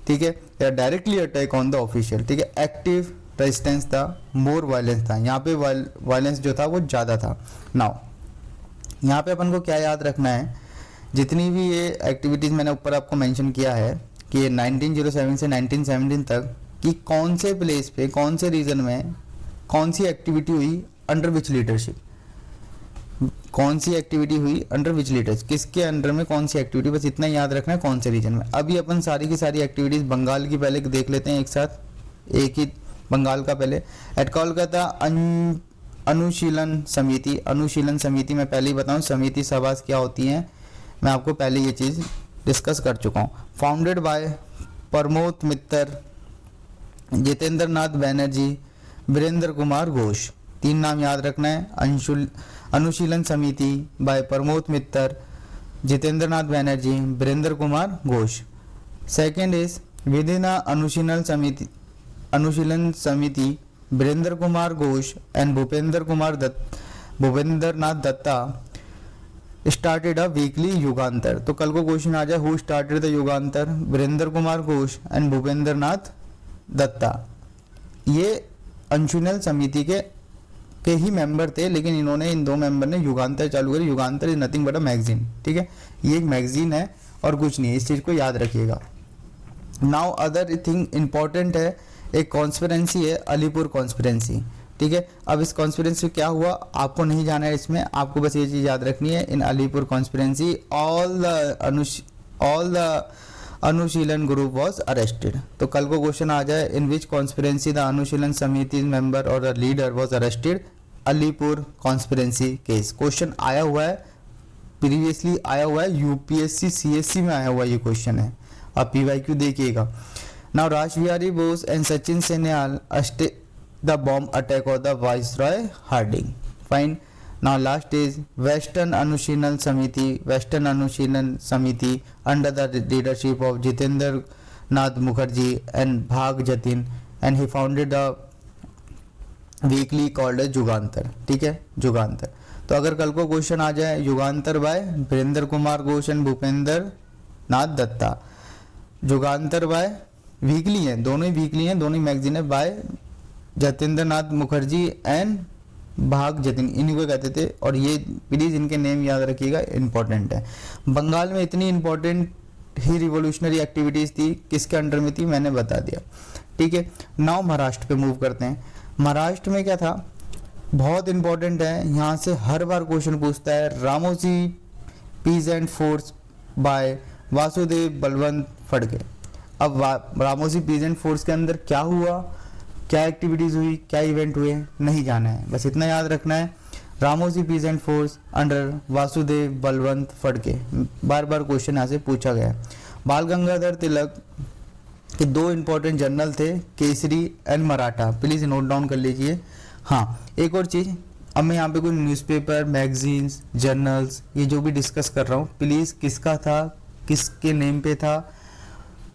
ठीक है, या directly attack on the official, ठीक है। एक्टिव रेजिस्टेंस था, मोर वायलेंस था, यहाँ पे वायलेंस जो था वो ज़्यादा था। नाउ यहाँ पे अपन को क्या याद रखना है, जितनी भी ये एक्टिविटीज़ मैंने ऊपर आपको मेंशन किया है कि 1907 से 1917 तक कि कौन से प्लेस पे, कौन से रीजन में कौन सी एक्टिविटी हुई, अंडर विच लीडरशिप, कौन सी एक्टिविटी हुई, अंडर विच लीडर्स, किसके अंडर में कौन सी एक्टिविटी, बस इतना याद रखना है कौन से रीजन में। अभी अपन सारी की सारी एक्टिविटीज़ बंगाल की पहले देख लेते हैं एक साथ, एक ही बंगाल का पहले। एट कोलकाता अनुशीलन समिति, अनुशीलन समिति मैं पहले ही बताऊं समिति सभा क्या होती हैं, मैं आपको पहले ये चीज़ डिस्कस कर चुका हूँ। फाउंडेड बाय प्रमोद मित्तर, जितेंद्र नाथ बैनर्जी, वीरेंद्र कुमार घोष, तीन नाम याद रखना है। Anushilan Samiti by Pramod Mitter, Jitendra Nath Banerjee, Virendra Kumar Ghosh. Second is within Anushilan Samiti Virendra Kumar Ghosh and Bhupendra Nath Datta started a weekly Yugantar. तो कल को क्वेश्चन आ जाए who started the Yugantar, Virendra Kumar Ghosh and Bhupendra Nath Datta. ये अनुशीलन समिति के ही मेंबर थे, लेकिन इन्होंने, इन दो मेंबर ने युगांतर चालू करी। Yugantar is nothing but a magazine, ठीक है, ये एक मैगजीन है और कुछ नहीं है, इस चीज को याद रखिएगा। नाउ अदर थिंग इंपॉर्टेंट है, एक कॉन्स्पिरेंसी है, अलीपुर कॉन्स्पिरेंसी, ठीक है। अब इस कॉन्स्पिरेंसी में क्या हुआ आपको नहीं जाना है, इसमें आपको बस ये चीज याद रखनी है, in Alipur conspiracy all the Anushilan group was arrested. तो कल को क्वेश्चन आ जाए इन विच कॉन्स्पिरेंसी द अनुशीलन समिति मेंबर और the leader was arrested, Alipur conspiracy case. Question आया हुआ है, प्रीवियसली आया हुआ है, यूपीएससी सीएससी में आया हुआ ये क्वेश्चन है, आप पीवाईक्यू देखिएगा। Now Rashbehari Bose and Sachin Sanyal the bomb attack of the viceroy Hardinge, fine. Now last is western Anushilan Samiti under the leadership of Jitendra Nath Mukherjee and Bagha Jatin and he founded the weekly called Jugantar, ठीक है, जुगांतर। तो अगर कल को क्वेश्चन आ जाए Yugantar by Virendra Kumar Ghosh and Bhupendra Nath Datta, Jugantar by weekly है, दोनों ही वीकली हैं, दोनों ही मैगजीन है, बाय जतेंद्र नाथ मुखर्जी एंड भाग जतिन, इन्हीं को कहते थे। और ये प्लीज इनके नेम याद रखिएगा, इंपॉर्टेंट है। बंगाल में इतनी इंपॉर्टेंट ही रिवोल्यूशनरी एक्टिविटीज थी, किसके अंडर में थी मैंने बता दिया, ठीक है। नाउ महाराष्ट्र पे मूव करते हैं। महाराष्ट्र में क्या था, बहुत इंपॉर्टेंट है, यहाँ से हर बार क्वेश्चन पूछता है। Ramoshi peasant force by Vasudev Balwant Phadke. अब रामोजी पीजेंट फोर्स के अंदर क्या हुआ, क्या एक्टिविटीज हुई, क्या इवेंट हुए, नहीं जाना है, बस इतना याद रखना है। Ramoshi peasant force under Vasudev Balwant Phadke, बार बार क्वेश्चन यहाँ से पूछा गया। बाल गंगाधर तिलक के दो इंपॉर्टेंट जर्नल थे, Kesari and Maratha, please note down कर लीजिए। हाँ, एक और चीज, अब मैं यहाँ पे कोई न्यूज़पेपर, मैगजीन्स, जर्नल्स, ये जो भी डिस्कस कर रहा हूँ, प्लीज किसका था, किसके नेम पे था,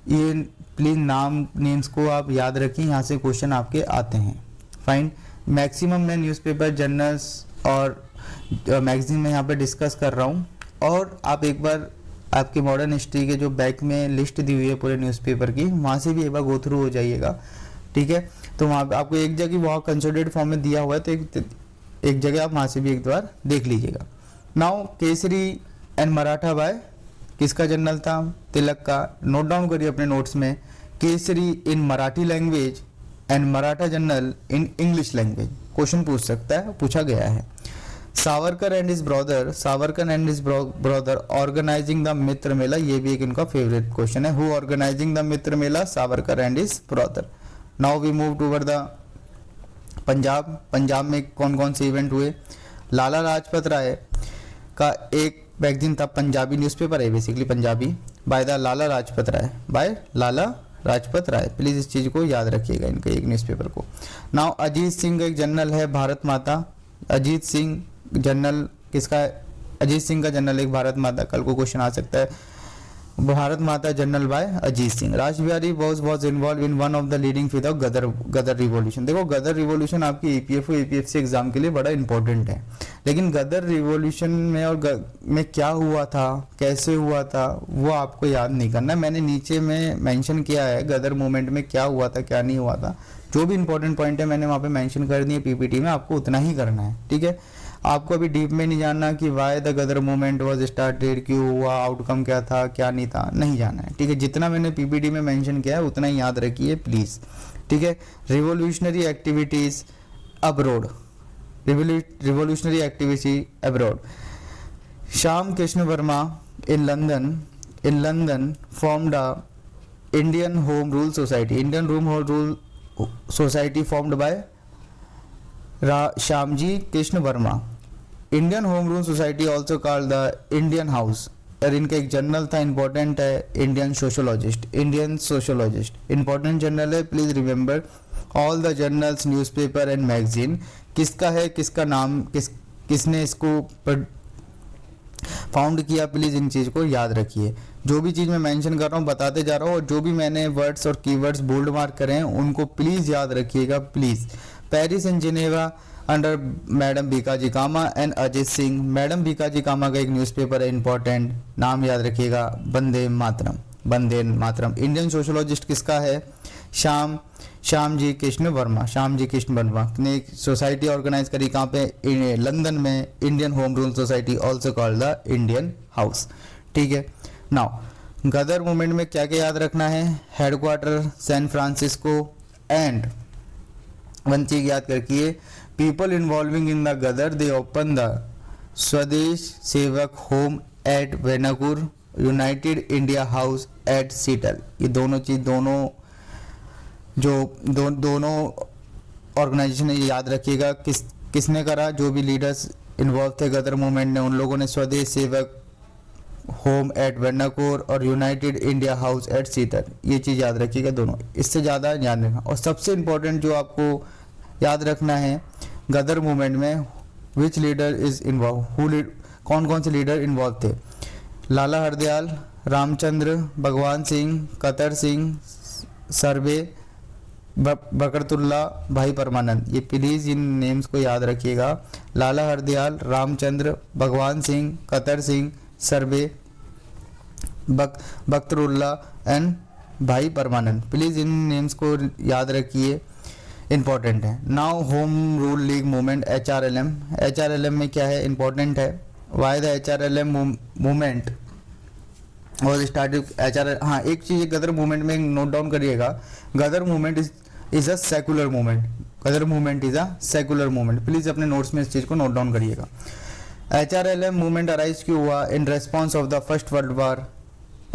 ये प्लीज नेम्स को आप याद रखिए, यहाँ से क्वेश्चन आपके आते हैं, फाइन। मैक्सिमम मैं न्यूज़पेपर, जर्नल्स और मैगजीन में यहाँ पे डिस्कस कर रहा हूँ, और आप एक बार आपके मॉडर्न हिस्ट्री के जो बैक में लिस्ट दी हुई है पूरे न्यूज़पेपर की, वहाँ से भी एक बार गो थ्रू हो जाइएगा, ठीक है। तो वहाँ पे आपको एक जगह वहाँ कंसोलिडेटेड फॉर्म में दिया हुआ है, तो एक जगह आप वहाँ से भी एक बार देख लीजिएगा। Now Kesari and Maratha by किसका जर्नल था, तिलक का। नोट डाउन करिए अपने नोट्स में, Kesari in Marathi language and Maratha journal in English language, question पूछ सकता है, पूछा गया है। Savarkar and his brother organising the Mitra Mela, ये भी एक इनका फेवरेट क्वेश्चन है, who organising the Mitra Mela, Savarkar and his brother. Now we move toward the Punjab. Punjab में कौन कौन से इवेंट हुए, लाला लाजपत राय का एक मैगजीन था, पंजाबी न्यूज़पेपर है basically, Punjabi, by the Lala Lajpat Rai, by Lala Lajpat Rai, please इस चीज को याद रखिएगा, इनके एक न्यूज़पेपर को। नाउ अजीत सिंह का एक जर्नल है, भारत माता। अजीत सिंह जर्नल किसका है, अजीत सिंह का जर्नल एक भारत माता, कल को क्वेश्चन आ सकता है। भारत माता general bye Ajit Singh. Rash Behari Bose was involve in one of the leading figure of Ghadar revolution. देखो गदर रिवॉल्यूशन आपकी ईपीएफओ ईपीएफसी एग्जाम के लिए बड़ा इंपॉर्टेंट है, लेकिन गदर रिवॉल्यूशन में और में क्या हुआ था, कैसे हुआ था, वो आपको याद नहीं करना। मैंने नीचे में मेंशन किया है गदर मूवमेंट में क्या हुआ था क्या नहीं हुआ था, जो भी इंपॉर्टेंट पॉइंट है मैंने वहाँ पे मेंशन कर दिए पीपीटी में, आपको उतना ही करना है। ठीक है, आपको अभी डीप में नहीं जानना कि why the Ghadar movement was started, क्यों हुआ, आउटकम क्या था क्या नहीं था, नहीं जाना है। ठीक है, जितना मैंने पीपीटी में मेंशन किया है उतना ही याद रखिए प्लीज। ठीक है, revolutionary activities abroad, revolutionary activity abroad. Shyam Krishna Verma in London formed a Indian Home Rule Society. Indian Home Rule Society formed by Shyamji Krishna Verma. Indian Home Rule Society also called the Indian House. और इनका एक जर्नल था, इंपॉर्टेंट है, इंडियन सोशोलॉजिस्ट। इंपॉर्टेंट जर्नल है, please remember all the journals, newspaper and magazine. किसका है, किसका नाम, किसने इसको फाउंड किया, प्लीज इन चीज को याद रखिए। जो भी चीज मैं मेंशन कर रहा हूँ बताते जा रहा हूँ, और जो भी मैंने वर्ड्स और कीवर्ड्स बोल्ड मार्क करे हैं उनको प्लीज याद रखिएगा please. Paris and Geneva under madam Bhikaji Cama and Ajit Singh. Madam Bhikaji Cama का एक न्यूज़पेपर है, इंपॉर्टेंट, नाम याद रखिएगा, वंदे मातरम। इंडियन सोशोलॉजिस्ट किसका है, श्यामजी कृष्ण वर्मा ने एक सोसाइटी ऑर्गेनाइज करी, कहाँ पे, लंदन में, Indian home rule society also called the Indian house. ठीक है, नाउ गदर मूवमेंट में क्या क्या याद रखना है, headquarter San Francisco, and one चीज याद रखिए, people involving in the Ghadar they open the Swadesh Sevak home at Vancouver, United India house at Seattle. ये दोनों चीज, दोनों ऑर्गेनाइजेशन याद रखिएगा किसने करा, जो भी लीडर्स इन्वॉल्व थे गदर मूवमेंट ने, उन लोगों ने स्वदेश सेवक होम एट वेनाकोर और United India house at Seattle, ये चीज़ याद रखिएगा दोनों, इससे ज़्यादा याद रखना। और सबसे इम्पोर्टेंट जो आपको याद रखना है गदर मूवमेंट में, विच लीडर इज इन्वॉल्व, कौन से लीडर इन्वॉल्व थे, लाला हरदयाल, रामचंद्र, भगवान सिंह, कतर सिंह, सर्वे, बकरतुल्ला, भाई परमानंद। ये प्लीज इन नेम्स को याद रखिएगा, लाला हरदयाल, रामचंद्र, भगवान सिंह, कतर सिंह, सर्वे, Barkatullah and Bhai Parmanand. Please in names को याद रखिए, इंपॉर्टेंट है। Now home rule league movement, HRLM में क्या है, इंपॉर्टेंट है, वाई द एचआरएलएम मूवमेंट और स्टार्टेड एचआरएल। हाँ, एक चीज गदर मूवमेंट में नोट डाउन करिएगा, Ghadar movement is a secular movement, Ghadar movement is a secular movement. Please अपने नोट्स में इस चीज को नोट डाउन करिएगा। एचआरएलएम मूवमेंट अराइज क्यों हुआ, in response of the first world war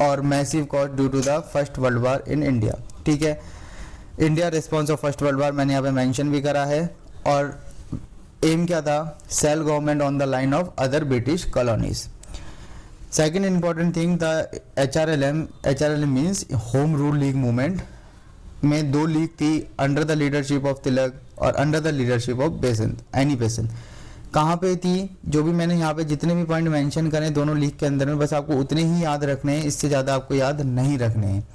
और massive cost due to the first world war in India. ठीक है, India response of first world war मैंने यहाँ पे मेंशन भी करा है, और एम क्या था, self government on the line of other British colonies. Second important thing, the HRLM means home rule league movement में दो लीग थी, under the leadership of Tilak और under the leadership of Besant, Annie Besant. कहाँ पे थी, जो भी मैंने यहाँ पे जितने भी पॉइंट मेंशन करें दोनों लीग के अंदर में, बस आपको उतने ही याद रखने हैं, इससे ज़्यादा आपको याद नहीं रखने हैं।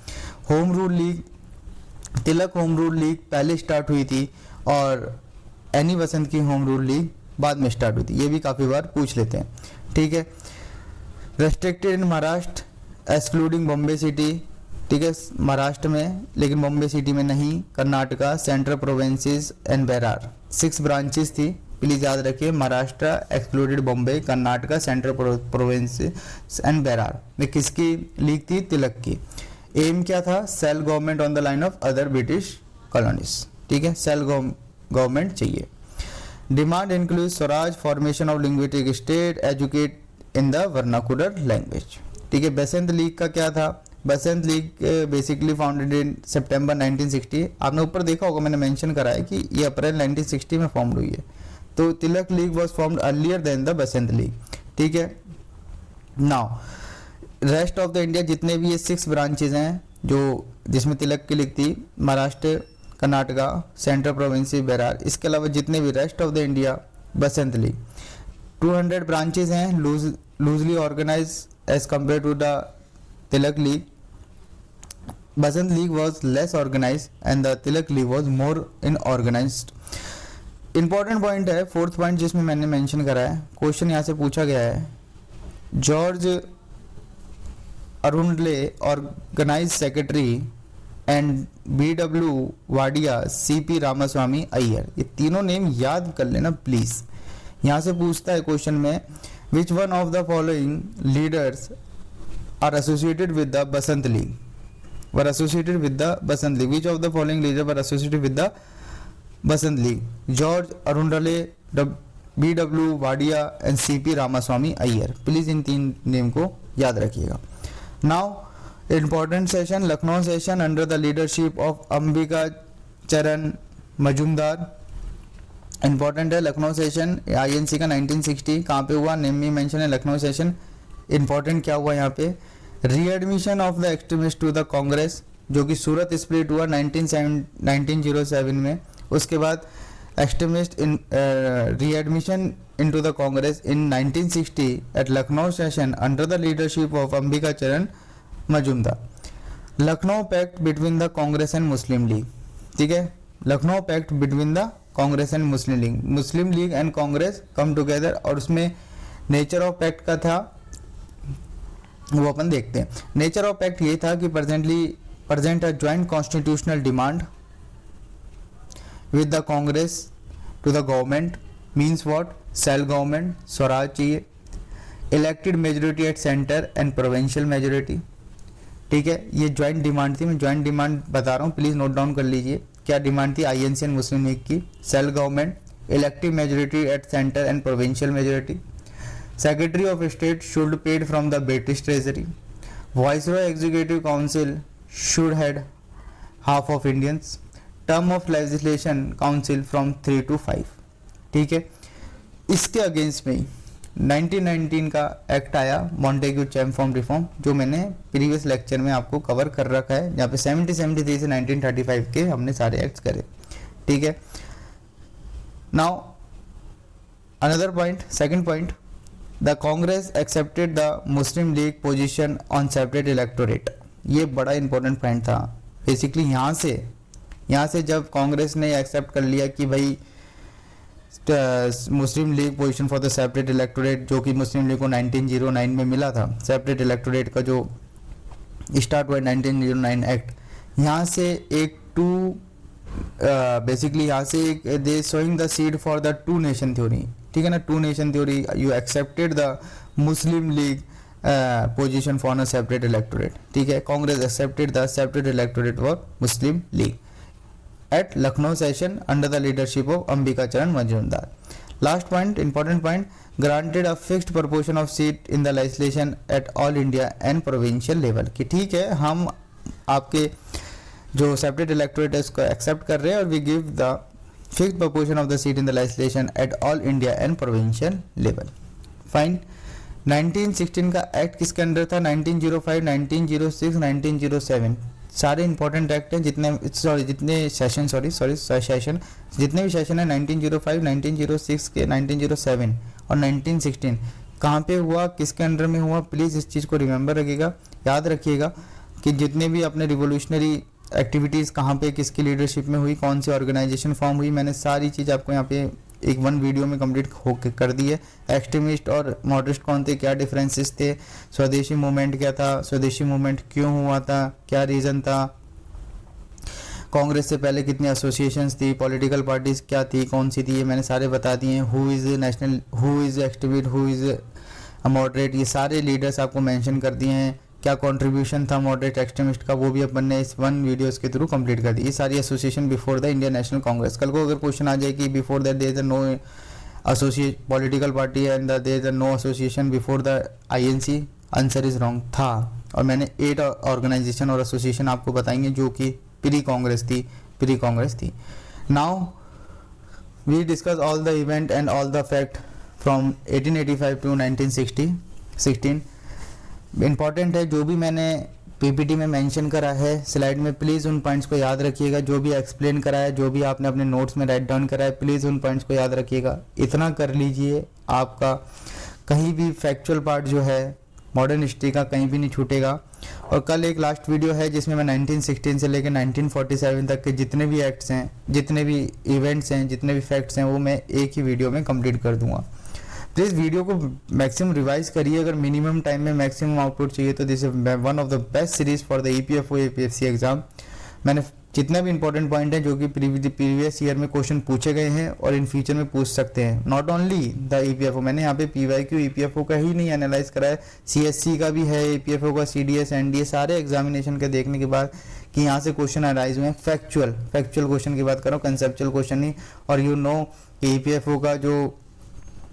होम रूल लीग, तिलक होम रूल लीग पहले स्टार्ट हुई थी और एनी बेसेंट की होम रूल लीग बाद में स्टार्ट हुई थी, ये भी काफ़ी बार पूछ लेते हैं। ठीक है, restricted in Maharashtra excluding Bombay city. ठीक है, महाराष्ट्र में लेकिन बॉम्बे सिटी में नहीं, Karnataka, Central Provinces and Berar, 6 branches थी, प्लीज याद रखिए, Maharashtra excluded Bombay, Karnataka, Central Provinces and Berar में किसकी लीग थी, तिलक की। एम क्या था, self government on the line of other British colonies. ठीक है, सेल गवर्नमेंट चाहिए। Demand include swaraj, formation of linguistic state, educate in the vernacular language. ठीक है, बेसेंट लीग का क्या था, Besant league basically founded in सितंबर 1960। आपने ऊपर देखा होगा मैंने मेंशन करा है कि ये अप्रैल 1960 में फॉर्म हुई है, तो Tilak league was formed earlier than the Besant league. ठीक है, now rest of the India जितने भी ये 6 ब्रांचेज हैं जो जिसमें तिलक की लीग थी, महाराष्ट्र, कर्नाटका, सेंट्रल प्रोविंस, बेरार, इसके अलावा जितने भी rest of the India Besant league. 200 branches हैं, loosely organise as compare to the Tilak League. Basant League was less organized and the Tilak League was more inorganized. Important point है, फोर्थ पॉइंट जिसमें मैंने मेंशन करा है, क्वेश्चन यहाँ से पूछा गया है, George Arundale organise secretary and BW Wadia CP Ramaswami Iyer. ये तीनों नेम याद कर लेना प्लीज. यहाँ से पूछता है क्वेश्चन में, which one of the following leaders are associated with the Besant league, were associated with the Besant league, which of the following leader were associated with the Besant league, George Arundale, BW Wadia and CP Ramaswami Iyer. Please इन तीन नेम को याद रखिएगा. Now important session, Lucknow session under the leadership of Ambika Charan Majumdar. important है लखनऊ सेशन INC का 1960. कहाँ पे हुआ, नेम में मेंशन है लखनऊ सेशन. important क्या हुआ यहाँ पे, readmission of the extremist to the Congress, जो कि सूरत स्प्लिट हुआ 1907 में. उसके बाद extremist in readmission into the Congress in 1960 at Lucknow session under the leadership of Ambika Charan Majumdar. Lucknow pact between the Congress and Muslim League. ठीक है, Lucknow pact between the Congress and Muslim League, Muslim League and Congress come together. और उसमें नेचर ऑफ पैक्ट का था, वो अपन देखते हैं. नेचर ऑफ पैक्ट ये था कि present a joint constitutional demand with the Congress to the government, means what, self government, swaraj चाहिए, elected majority at centre and provincial majority. ठीक है, ये ज्वाइंट डिमांड थी. मैं ज्वाइंट डिमांड बता रहा हूँ, प्लीज नोट डाउन कर लीजिए. क्या डिमांड थी INC एंड मुस्लिम लीग की, self government, elective majority at centre and provincial majority, secretary of state should paid from the British treasury, viceroy executive council should had half of Indians, term of legislation council from 3 to 5. ठीक है, इसके अगेंस्ट में 1919 का एक्ट आया, मॉन्टेग्यू चैम्प रिफॉर्म, जो मैंने प्रीवियस लेक्चर में आपको कवर कर रखा है, जहाँ पे 73 से 1935 के हमने सारे एक्ट्स करे. ठीक है, now another point, second point, the Congress accepted the Muslim League position on separate electorate. ये बड़ा इंपॉर्टेंट पॉइंट था. बेसिकली यहाँ से जब कांग्रेस ने एक्सेप्ट कर लिया कि भाई Muslim League position for the separate electorate, जो कि मुस्लिम लीग को 1909 में मिला था, सेपरेट इलेक्टोरेट का जो स्टार्ट हुआ 1909 एक्ट, यहाँ से एक बेसिकली यहाँ से एक they sowing the seed for the two nation theory. ठीक है ना, two nation theory, you accepted the Muslim League position for a separate electorate. ठीक है, Congress accepted the separate electorate for Muslim League at Lucknow session under the leadership of Ambika Charan Majumdar. Last point, important point, granted a fixed proportion of seat in the legislation at all India and provincial level. कि ठीक है, हम आपके जो सेपरेट इलेक्टोरेट है उसको एक्सेप्ट कर रहे हैं और we give the fixed proportion of the seat in the legislation at all India and provincial level. Fine. 1916 का एक्ट किसके अंडर था, 1905, 1906, 1907. सारे इंपॉर्टेंट एक्ट हैं, जितने सेशन जितने भी सेशन है 1905, 1906 के, 1907 और 1916 कहाँ पे हुआ, किसके अंडर में हुआ. प्लीज़ इस चीज़ को रिमेंबर रखिएगा, याद रखिएगा कि जितने भी अपने रिवोल्यूशनरी एक्टिविटीज़ कहाँ पे किसकी लीडरशिप में हुई, कौन सी ऑर्गेनाइजेशन फॉर्म हुई, मैंने सारी चीज़ आपको यहाँ पे एक वन वीडियो में कंप्लीट कर दी है. एक्सट्रीमिस्ट और मॉडरेट कौन थे, क्या डिफरेंसेस थे, स्वदेशी मूवमेंट क्या था, स्वदेशी मूवमेंट क्यों हुआ था, क्या रीज़न था, कांग्रेस से पहले कितनी एसोसिएशंस थी, पॉलिटिकल पार्टीज क्या थी, कौन सी थी, ये मैंने सारे बता दिए हैं. Who is national, who is activist, who is moderate, ये सारे लीडर्स आपको मेंशन कर दिए हैं. क्या कंट्रीब्यूशन था मॉडरेट एक्सट्रीमिस्ट का, वो भी अपन ने इस वन वीडियोस के थ्रू कंप्लीट कर दी. ये सारी association before the Indian national Congress. कल को अगर क्वेश्चन आ जाए कि before that there is no associate political party and there is no association before the INC, answer is wrong था. और मैंने 8 ऑर्गेनाइजेशन और एसोसिएशन आपको बताएंगे जो कि प्री कांग्रेस थी. Now we discuss all the event and all the fact from 1885 to 1916. Important है, जो भी मैंने PPT में मेंशन करा है स्लाइड में, प्लीज़ उन पॉइंट्स को याद रखिएगा. जो भी एक्सप्लेन करा है, जो भी आपने अपने नोट्स में राइट डाउन करा है, प्लीज़ उन पॉइंट्स को याद रखिएगा. इतना कर लीजिए, आपका कहीं भी फैक्चुअल पार्ट जो है मॉडर्न हिस्ट्री का कहीं भी नहीं छूटेगा. और कल एक लास्ट वीडियो है जिसमें मैं 1916 से लेकर 1947 तक के जितने भी एक्ट्स हैं, जितने भी इवेंट्स हैं, जितने भी फैक्ट्स हैं, वो मैं एक ही वीडियो में कंप्लीट कर दूंगा। प्लीज़ वीडियो को मैक्सिमम रिवाइज करिए। अगर मिनिमम टाइम में मैक्सिमम आउटपुट चाहिए तो this is one of the best series for the EPFO APFC exam. मैंने जितना भी इंपॉर्टेंट पॉइंट है जो कि प्रीवियस ईयर में क्वेश्चन पूछे गए हैं और इन फ्यूचर में पूछ सकते हैं, नॉट ओनली द ईपीएफओ, मैंने यहाँ पे पीवाईक्यू ईपीएफओ का ही नहीं एनालाइज करा है, सीएससी का भी है, ईपीएफओ का, सीडीएस, एनडीए, सारे एग्जामिनेशन के देखने के बाद कि यहाँ से क्वेश्चन अराइज हुए हैं। फैक्चुअल क्वेश्चन की बात करो, कंसेप्चुअल क्वेश्चन नहीं। और यू नो कि ईपीएफओ का जो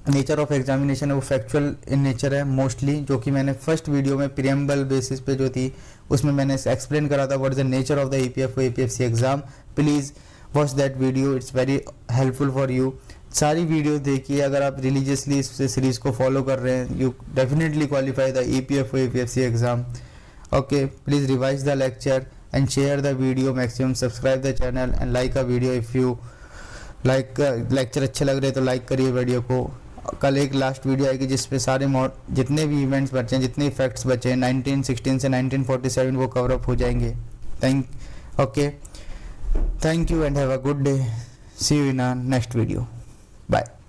नेचर ऑफ एग्जामिनेशन है वो फैक्चुअल इन नेचर है मोस्टली, जो कि मैंने फर्स्ट वीडियो में प्रीएम्बल बेसिस पे जो थी उसमें मैंने एक्सप्लेन करा था what is the nature of the EPFO APFC exam. Please watch that video, it's very helpful for you. सारी वीडियो देखिए, अगर आप रिलीजियसली इस सीरीज को फॉलो कर रहे हैं you definitely qualify the EPFO APFC exam. Okay, please revise the lecture and share the video maximum, subscribe the channel and like a video if you like. Lecture अच्छे लग रहे हैं तो लाइक करिए वीडियो को। कल एक लास्ट वीडियो आएगी जिसपे सारे जितने भी इवेंट्स बचे हैं, जितने फैक्ट्स बचे हैं 1916 से 1947 वो कवर अप हो जाएंगे। Thank you and have a good day. See you in a next video. Bye.